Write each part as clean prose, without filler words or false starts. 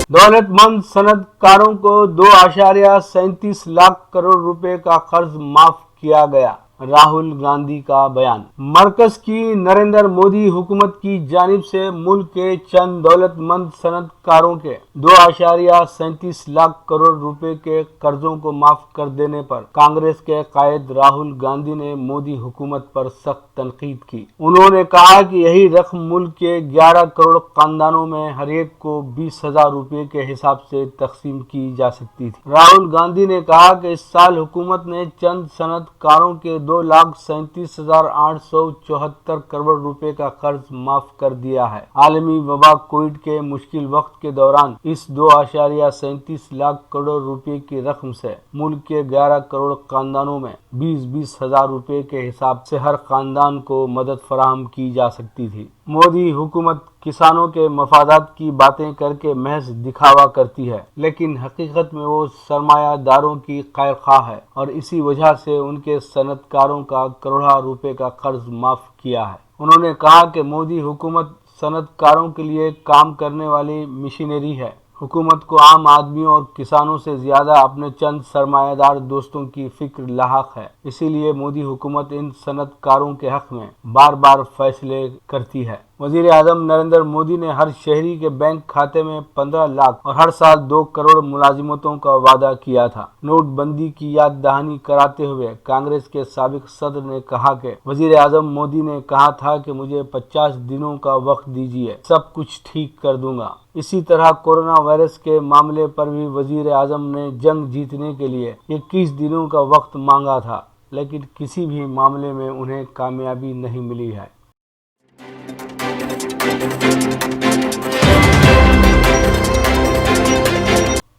दौलतमंद सनतकारों को 2.37 लाख करोड़ रुपए का कर्ज माफ किया गया, राहुल गांधी का बयान। मरकज की नरेंद्र मोदी हुकूमत की जानिब से मुल्क के चंद दौलतमंद सनतकारों के 2.37 लाख करोड़ रुपए के कर्जों को माफ कर देने पर कांग्रेस के कायद राहुल गांधी ने मोदी हुकूमत पर सख्त तनकीद की। उन्होंने कहा कि यही रकम मुल्क के 11 करोड़ खानदानों में हर एक को 20,000 रुपए के हिसाब से तकसीम की जा सकती थी। राहुल गांधी ने कहा कि इस साल हुकूमत ने चंद सनतकारों के 2,37,874 करोड़ रुपए का कर्ज माफ कर दिया है। आलमी वबा कोविड के मुश्किल वक्त के दौरान इस 2.37 लाख करोड़ रुपए की रकम से मुल्क के 11 करोड़ खानदानों में 20-20 हजार रुपए के हिसाब से हर खानदान को मदद फराहम की जा सकती थी। मोदी हुकूमत किसानों के मफादात की बातें करके महज दिखावा करती है, लेकिन हकीकत में वो सरमायादारों की खैरख्वाह है और इसी वजह से उनके सनतकारों का करोड़ों रुपए का कर्ज माफ किया है। उन्होंने कहा कि मोदी हुकूमत सनतकारों के लिए काम करने वाली मिशनरी है। हुकूमत को आम आदमियों और किसानों से ज्यादा अपने चंद सरमायादार दोस्तों की फिक्र लाहक है। इसीलिए मोदी हुकूमत इन सनतकारों के हक में बार बार फैसले करती है। वजीर आजम नरेंद्र मोदी ने हर शहरी के बैंक खाते में 15 लाख और हर साल 2 करोड़ मुलाजिमतों का वादा किया था। नोटबंदी की याद दहानी कराते हुए कांग्रेस के साबिक सदर ने कहा कि वजीर आजम मोदी ने कहा था कि मुझे 50 दिनों का वक्त दीजिए, सब कुछ ठीक कर दूंगा। इसी तरह कोरोना वायरस के मामले पर भी वजीर आजम ने जंग जीतने के लिए 21 दिनों का वक्त मांगा था, लेकिन किसी भी मामले में उन्हें कामयाबी नहीं मिली है।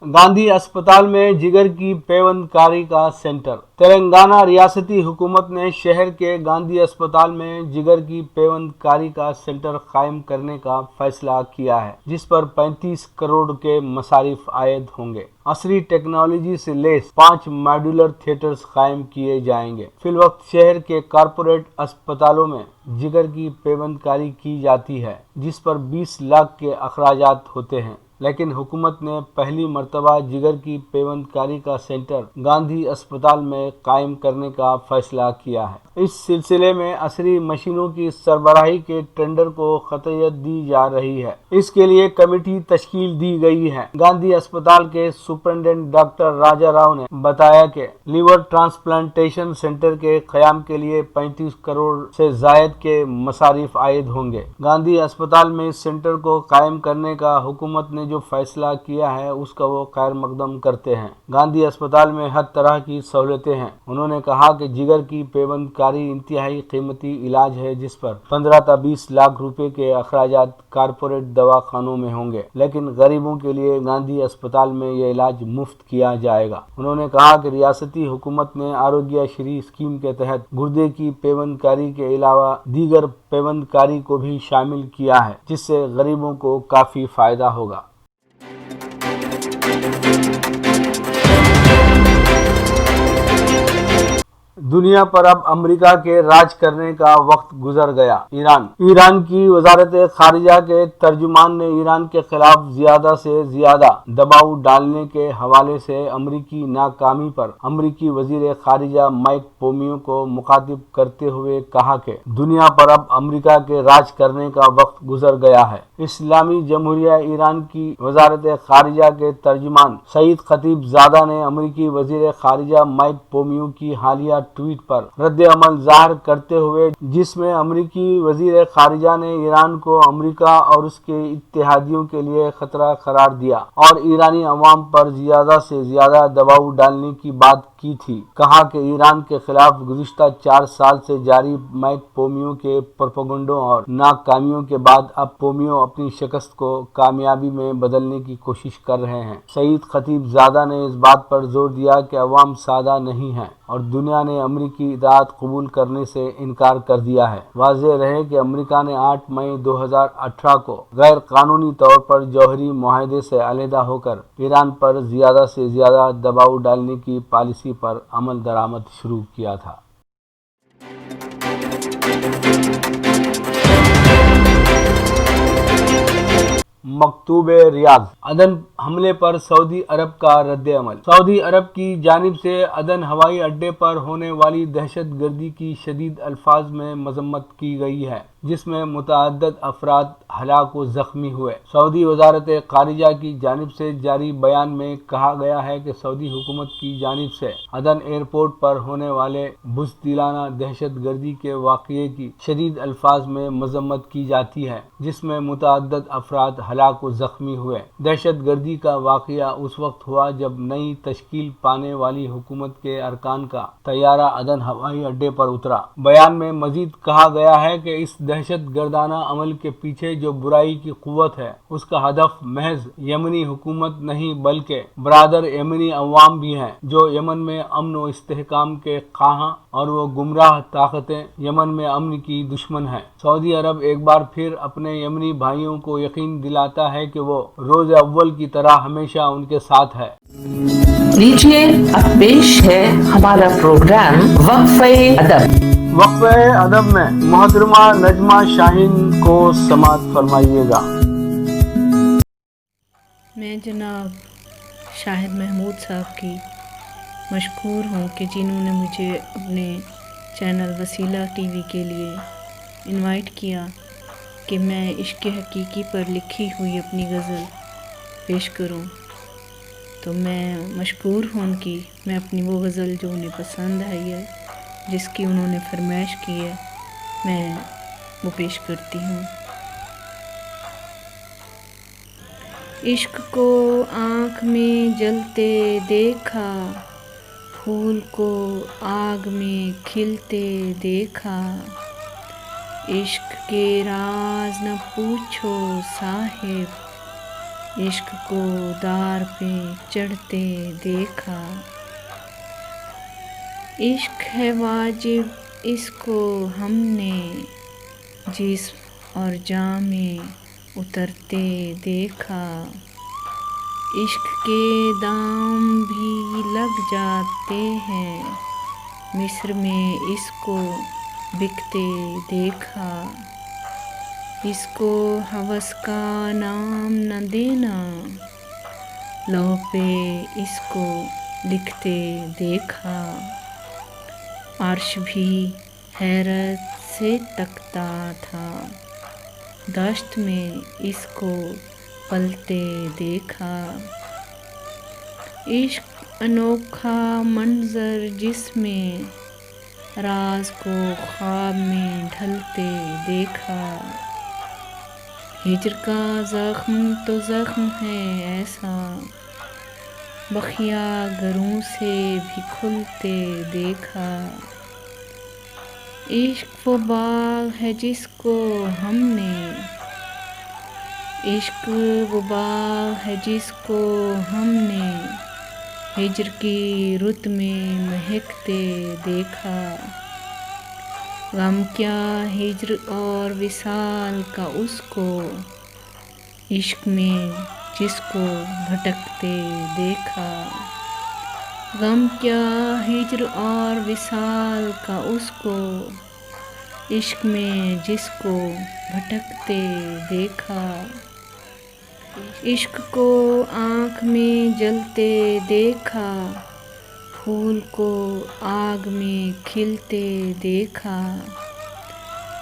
गांधी अस्पताल में जिगर की पेवंदकारी का सेंटर। तेलंगाना रियासती हुकूमत ने शहर के गांधी अस्पताल में जिगर की पेवंदकारी का सेंटर कायम करने का फैसला किया है, जिस पर 35 करोड़ के मसारिफ आयद होंगे। असली टेक्नोलॉजी से लेस 5 मॉड्यूलर थिएटर्स कायम किए जाएंगे। फिलवक्त शहर के कारपोरेट अस्पतालों में जिगर की पेवंदकारी की जाती है, जिस पर 20 लाख के अखराजात होते हैं, लेकिन हुकूमत ने पहली मर्तबा जिगर की पेवंदकारी का सेंटर गांधी अस्पताल में कायम करने का फैसला किया है। इस सिलसिले में असली मशीनों की सरबराही के टेंडर को खतयत दी जा रही है। इसके लिए कमेटी तश्कील दी गई है। गांधी अस्पताल के सुपरिटेंडेंट डॉक्टर राजा राव ने बताया कि लीवर ट्रांसप्लांटेशन सेंटर के कयाम के लिए 35 करोड़ से जायद के मसारिफ आयद होंगे। गांधी अस्पताल में इस सेंटर को कायम करने का हुकूमत ने जो फैसला किया है उसका वो खैर मकदम करते हैं। गांधी अस्पताल में हर तरह की सहूलतें हैं। उन्होंने कहा कि जिगर की पेवंदकारी इंतहाई कीमती इलाज है, जिस पर 15 से 20 लाख रुपए के अखराजात कारपोरेट दवाखानों में होंगे, लेकिन गरीबों के लिए गांधी अस्पताल में यह इलाज मुफ्त किया जाएगा। उन्होंने कहा कि रियासती हुकूमत ने आरोग्य श्री स्कीम के तहत गुर्दे की पेवंदकारी के अलावा दीगर पेवंदकारी को भी शामिल किया है, जिससे गरीबों को काफी फायदा होगा। दुनिया पर अब अमेरिका के राज करने का वक्त गुजर गया। ईरान की वजारत खारिजा के तर्जुमान ने ईरान के खिलाफ ज्यादा से ज्यादा दबाव डालने के हवाले से अमेरिकी नाकामी पर अमेरिकी वजीर खारिजा माइक पोम्पियो को मुखातिब करते हुए कहा कि दुनिया पर अब अमेरिका के राज करने का वक्त गुजर गया है। इस्लामी जमहूरिया ईरान की वजारत खारिजा के तर्जुमान सईद खतीबजादा ने अमेरिकी वजीर खारिजा माइक पोम्पियो की हालिया ट्वीट पर रद्द अमल जाहिर करते हुए, जिसमें अमेरिकी वजीर खारिजा ने ईरान को अमेरिका और उसके इत्तेहादियों के लिए खतरा करार दिया और ईरानी अवाम पर ज्यादा से ज्यादा दबाव डालने की बात की थी। कहा कि ईरान के खिलाफ गुज़िश्ता 4 साल से जारी माइक पोम्पियो के प्रोपेगेंडों और नाकामियों के बाद अब पोम्पियो अपनी शिकस्त को कामयाबी में बदलने की कोशिश कर रहे हैं। सईद खतीबजादा ने इस बात पर जोर दिया कि अवाम सादा नहीं है और दुनिया ने अमेरिकी इताअत कबूल करने से इनकार कर दिया है। वाज़ेह रहे कि अमेरिका ने 8 मई 2018 को गैर कानूनी तौर पर जौहरी मुआहदे से अलहदा होकर ईरान पर ज्यादा से ज्यादा दबाव डालने की पॉलिसी पर अमल दरामद शुरू किया था। مکتوب ریاض۔ عدن حملے پر سعودی عرب کا رد عمل۔ سعودی عرب کی جانب سے عدن ہوائی اڈے پر ہونے والی دہشت گردی کی شدید الفاظ میں مذمت کی گئی ہے، جس میں متعدد افراد ہلاک و زخمی ہوئے۔ سعودی وزارت خارجہ کی جانب سے جاری بیان میں کہا گیا ہے کہ سعودی حکومت کی جانب سے عدن ایئرپورٹ پر ہونے والے بزدلانہ دہشت گردی کے واقعے کی شدید الفاظ میں مذمت کی جاتی ہے، جس میں متعدد افراد ہلاک و زخمی ہوئے۔ دہشت گردی کا واقعہ اس وقت ہوا جب نئی تشکیل پانے والی حکومت کے ارکان کا طیارہ عدن ہوائی اڈے پر اترا۔ بیان میں مزید کہا گیا ہے کہ اس دہشت گردانہ عمل کے پیچھے جو برائی کی قوت ہے، اس کا ہدف محض یمنی حکومت نہیں بلکہ برادر یمنی عوام بھی ہیں، جو یمن میں امن و استحکام کے خواہاں، اور وہ گمراہ طاقتیں یمن میں امن کی دشمن ہیں۔ سعودی عرب ایک بار پھر اپنے یمنی بھائیوں کو یقین دلاتا ہے کہ وہ روز اول کی طرح ہمیشہ ان کے ساتھ ہے۔ لیجیے اب پیش ہے ہمارا پروگرام وقفہ ادب۔ وقفہ ادب میں محترمہ نجمہ شاہین کو سماعت فرمائیے گا۔ میں جناب شاہد محمود صاحب کی مشکور ہوں کہ جنہوں نے مجھے اپنے چینل وسیلہ ٹی وی کے لیے انوائٹ کیا کہ میں عشق حقیقی پر لکھی ہوئی اپنی غزل پیش کروں، تو میں مشکور ہوں ان کی۔ میں اپنی وہ غزل جو انہیں پسند آئی ہے، جس کی انہوں نے فرمائش کی ہے، میں وہ پیش کرتی ہوں۔ عشق کو آنکھ میں جلتے دیکھا، پھول کو آگ میں کھلتے دیکھا، عشق کے راز نہ پوچھو صاحب، عشق کو دار پہ چڑھتے دیکھا، عشق ہے واجب اس کو ہم نے جسم اور جاں میں اترتے دیکھا، عشق کے دام بھی لگ جاتے ہیں، مصر میں اس کو بکتے دیکھا، اس کو ہوس کا نام نہ دینا، لوح پہ اس کو لکھتے دیکھا، عرش بھی حیرت سے تکتا تھا، دشت میں اس کو پلتے دیکھا، عشق انوکھا منظر جس میں راز کو خواب میں ڈھلتے دیکھا، ہجر کا زخم تو زخم ہے ایسا، بخیا گروں سے بھی کھلتے دیکھا، عشق وہ باغ ہے جس کو ہم نے، عشق وہ باغ ہے جس کو ہم نے ہجر کی رت میں مہکتے دیکھا، غم کیا ہجر اور وصال کا اس کو، عشق میں جس کو بھٹکتے دیکھا، غم کیا ہجر اور وصال کا اس کو، عشق میں جس کو بھٹکتے دیکھا، عشق کو آنکھ میں جلتے دیکھا، پھول کو آگ میں کھلتے دیکھا،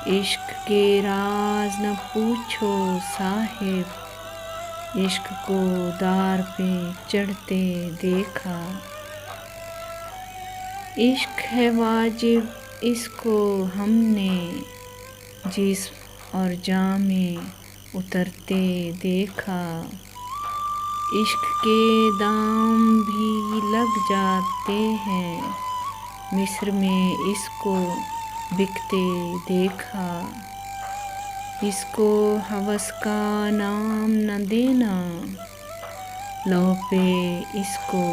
عشق کے راز نہ پوچھو صاحب، عشق کو دار پہ چڑھتے دیکھا، عشق ہے واجب اس کو ہم نے جسم اور جاں میں اترتے دیکھا، عشق کے دام بھی لگ جاتے ہیں، مصر میں اس کو بکتے دیکھا، اس کو ہوس کا نام نہ دینا، لوح پہ اس کو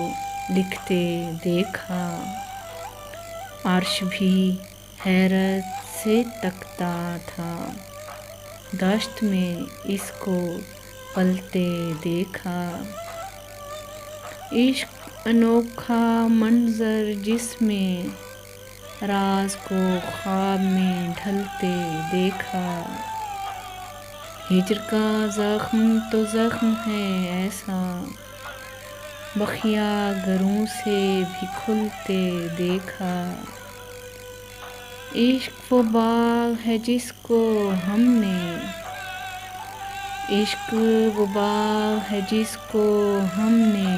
لکھتے دیکھا، عرش بھی حیرت سے تکتا تھا، دشت میں اس کو پلتے دیکھا، عشق انوکھا منظر جس میں راز کو خواب میں ڈھلتے دیکھا، ہجر کا زخم تو زخم ہے ایسا، بخیا گروں سے بھی کھلتے دیکھا۔ عشق وہ باغ ہے جس کو ہم نے، عشق وہ باغ ہے جس کو ہم نے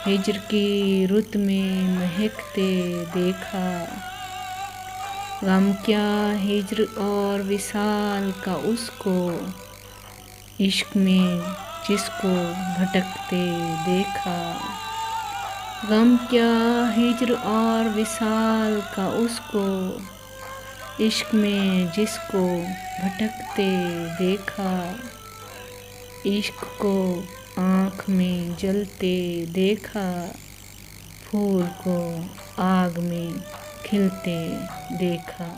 ہجر کی رت میں مہکتے دیکھا۔ غم کیا ہجر اور وصال کا اس کو، عشق میں جس کو بھٹکتے دیکھا۔ غم کیا ہجر اور وصال کا اس کو، عشق میں جس کو بھٹکتے دیکھا۔ عشق کو آنکھ میں جلتے دیکھا، پھول کو آگ میں کھلتے دیکھا۔